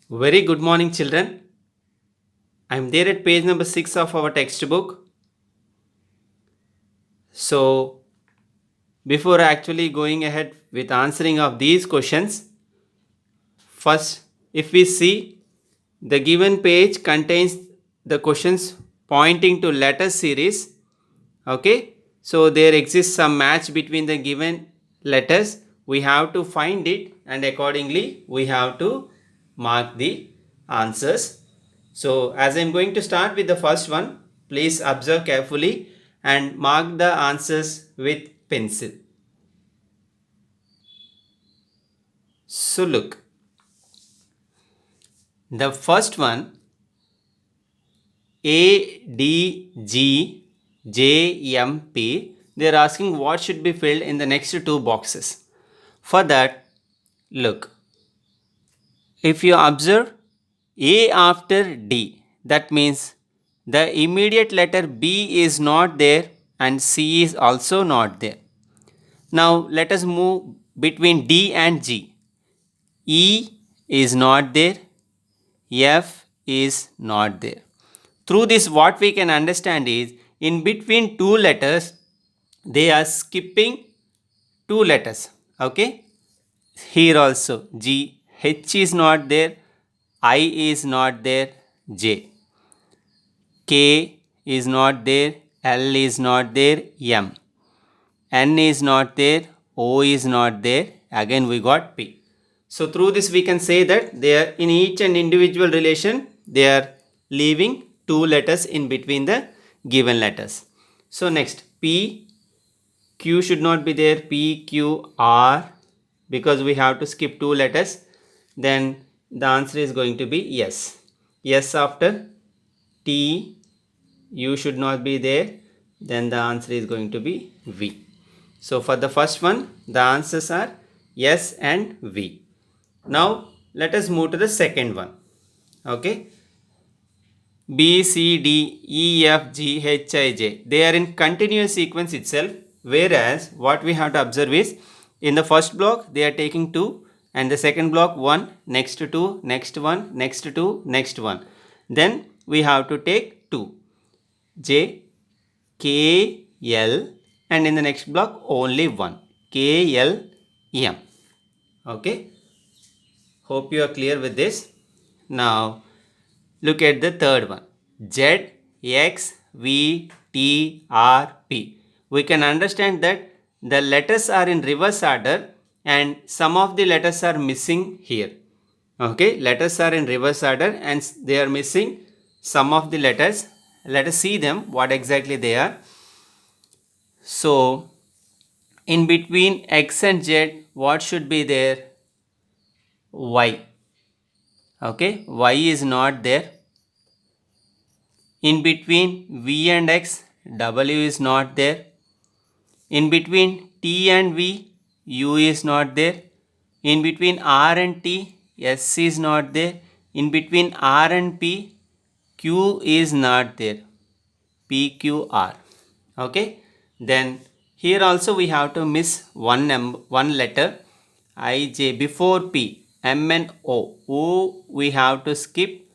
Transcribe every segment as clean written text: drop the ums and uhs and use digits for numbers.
Very good morning, children. I am there at page number 6 of our textbook. So, before actually going ahead with answering of these questions, first, if we see the given page contains the questions pointing to letter series. Okay, so there exists some match between the given letters. We have to find it, and accordingly, we have to mark the answers. So, as I am going to start with the first one, please observe carefully and mark the answers with pencil. So, look, the first one, A, D, G, J, M, P, they are asking what should be filled in the next two boxes. For that, look, if you observe A after D, that means the immediate letter B is not there and C is also not there. Now let us move between D and G. E is not there, F is not there. Through this, what we can understand is in between two letters, they are skipping two letters. Okay, here also G, H is not there, I is not there, J, K is not there, L is not there, M, N is not there, O is not there, again we got P. So through this we can say that they are in each and individual relation, they are leaving two letters in between the given letters. So next, P, Q should not be there, P, Q, R, because we have to skip two letters. Then the answer is going to be yes. Yes after T, U should not be there. Then the answer is going to be V. So for the first one, the answers are yes and V. Now let us move to the second one. Okay. B, C, D, E, F, G, H, I, J. They are in continuous sequence itself. Whereas what we have to observe is in the first block they are taking 2 and the second block 1, next to 2, next one, next to 2, next one. Then we have to take 2. J, K, L, and in the next block only 1. K, L, M. Okay. Hope you are clear with this. Now look at the third one. Z, X, V, T, R, P. We can understand that the letters are in reverse order and some of the letters are missing here. Okay, letters are in reverse order and they are missing some of the letters. Let us see them, what exactly they are. So, in between X and Z, what should be there? Y. Okay, Y is not there. In between V and X, W is not there. In between T and V, U is not there. In between R and T, S is not there. In between R and P, Q is not there. P, Q, R. Okay. Then here also we have to miss one letter. I, J before P, M, N, O. O we have to skip.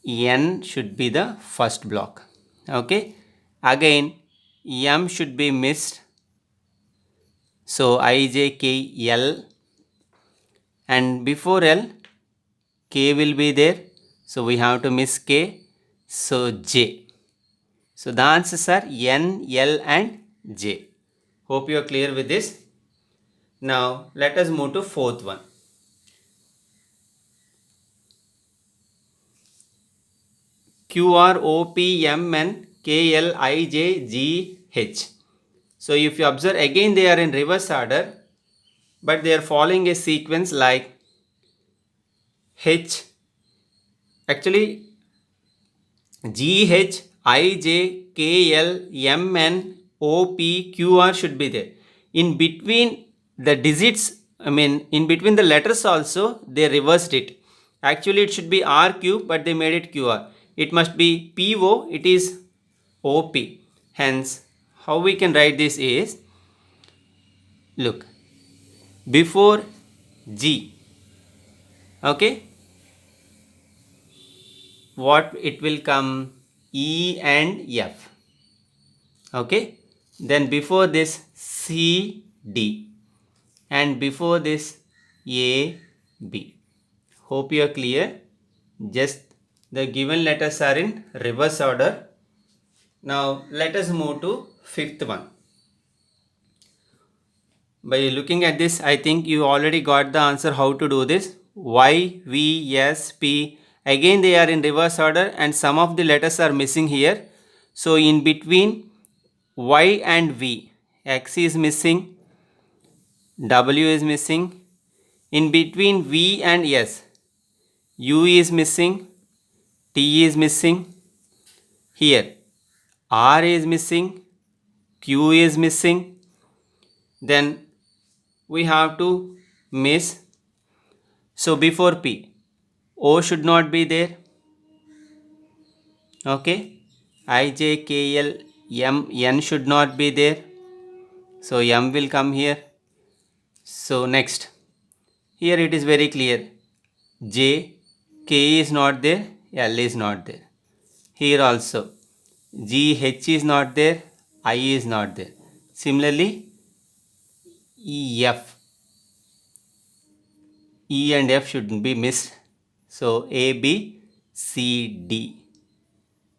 N should be the first block. Okay. Again, M should be missed. So I, J, K, L, and before L, K will be there. So we have to miss K. So J. So the answers are N, L, and J. Hope you are clear with this. Now let us move to fourth one. Q, R, O, P, M, N, K, L, I, J, G, H. So if you observe again they are in reverse order, but they are following a sequence like H. Actually G, H, I, J, K, L, M, N, O, P, Q, R should be there. In between the digits, in between the letters also, they reversed it. Actually, it should be R, Q, but they made it Q, R. It must be P, O, it is O, P. Hence, how we can write this is, look, before G, okay, what it will come? E and F. Okay. Then before this C, D. And before this A, B. Hope you are clear. Just the given letters are in reverse order. Now let us move to fifth one. By looking at this, I think you already got the answer how to do this. Y, V, S, P. Again they are in reverse order and some of the letters are missing here. So in between Y and V, X is missing, W is missing. In between V and S, U is missing, T is missing. Here R is missing, Q is missing. Then we have to miss. So before P, O should not be there. Okay. I, J, K, L, M, N should not be there. So M will come here. So next, here it is very clear. J, K is not there, L is not there. Here also G, H is not there, I is not there. Similarly, E, F. E and F shouldn't be missed. So A, B, C, D.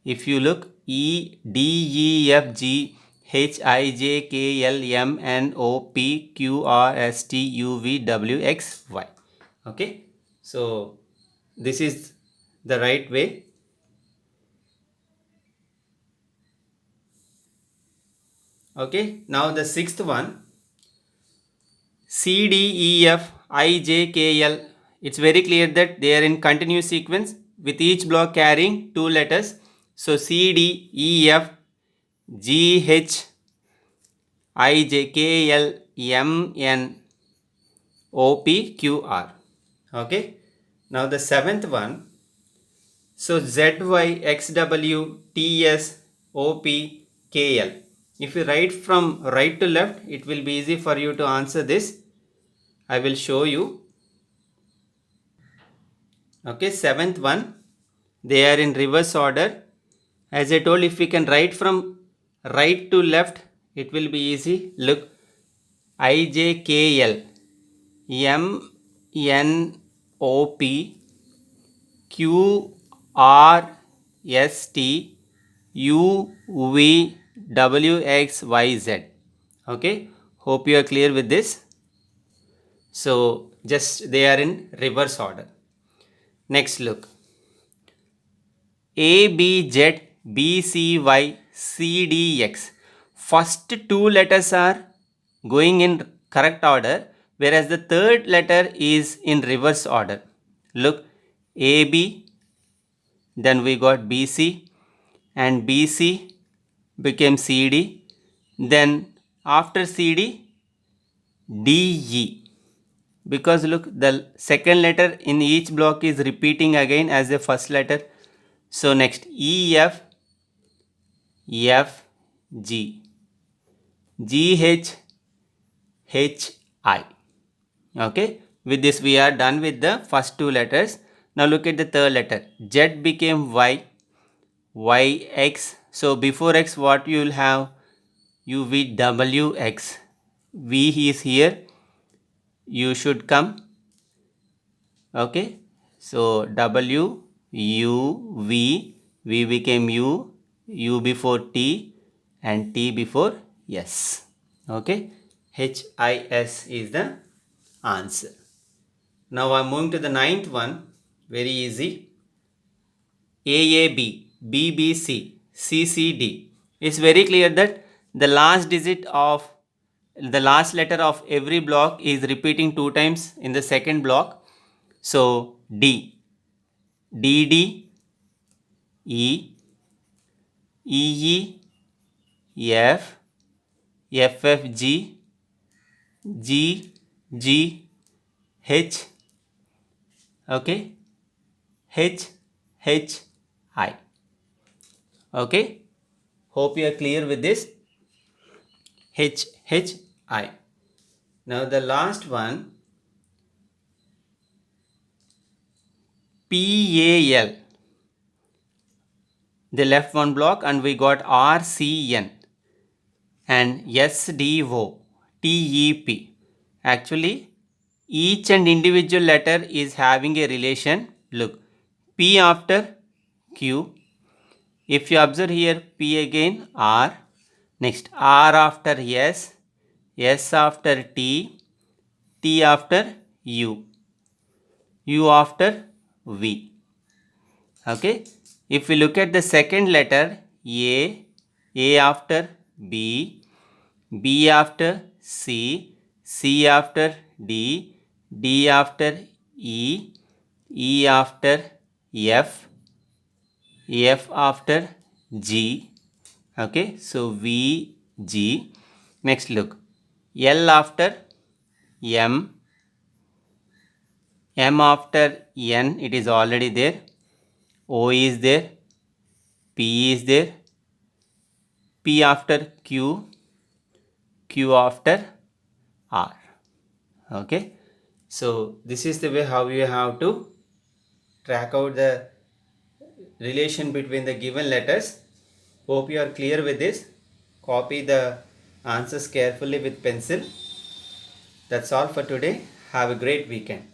If you look, E, D, E, F, G, H, I, J, K, L, M, N, O, P, Q, R, S, T, U, V, W, X, Y. Okay. So this is the right way. Okay. Now the sixth one. C, D, E, F, I, J, K, L. It's very clear that they are in continuous sequence with each block carrying two letters. So C, D, E, F, G, H, I, J, K, L, M, N, O, P, Q, R. Okay. Now the seventh one. So Z, Y, X, W, T, S, O, P, K, L. If you write from right to left, it will be easy for you to answer this. I will show you. Okay, seventh one. They are in reverse order. As I told, if we can write from right to left, it will be easy. Look, I, J, K, L, M, N, O, P, Q, R, S, T, U, V, W, X, Y, Z. Okay, hope you are clear with this. So just they are in reverse order. Next, look. A, B, Z, B, C, Y, C, D, X. First two letters are going in correct order, whereas the third letter is in reverse order. Look, A, B, then we got B, C, and B, C became C, D. Then after C, D, D, E. Because look, the second letter in each block is repeating again as the first letter. So next, E, F, F, G, G, H, H, I. Okay, with this we are done with the first two letters. Now look at the third letter. Z became Y, Y, X. So before X, what you will have? U, V, W, X. V is here. U should come. Okay, so W, U, V, V became U, U before T, and T before S. Okay, H, I, S is the answer. Now I'm moving to the ninth one. Very easy. AAB, BBC, CCD. It's very clear that the last digit of the last letter of every block is repeating two times in the second block. So D, DD, E, EE, F, FFG, G, G, H, okay, H, H, I. Okay, hope you are clear with this. H, H, I. Now the last one, PAL. They left one block and we got RCN and SDO, TEP. Actually, each and individual letter is having a relation. Look, P after Q. If you observe here, P again R. Next, R after S, S after T, T after U, U after V. Okay. If we look at the second letter, A after B, B after C, C after D, D after E, E after F, F after G. Okay, so V, G. Next look, L after M, M after N, it is already there, O is there, P is there, P after Q, Q after R. Okay, so this is the way how you have to track out the relation between the given letters. Hope you are clear with this. Copy the answers carefully with pencil. That's all for today. Have a great weekend.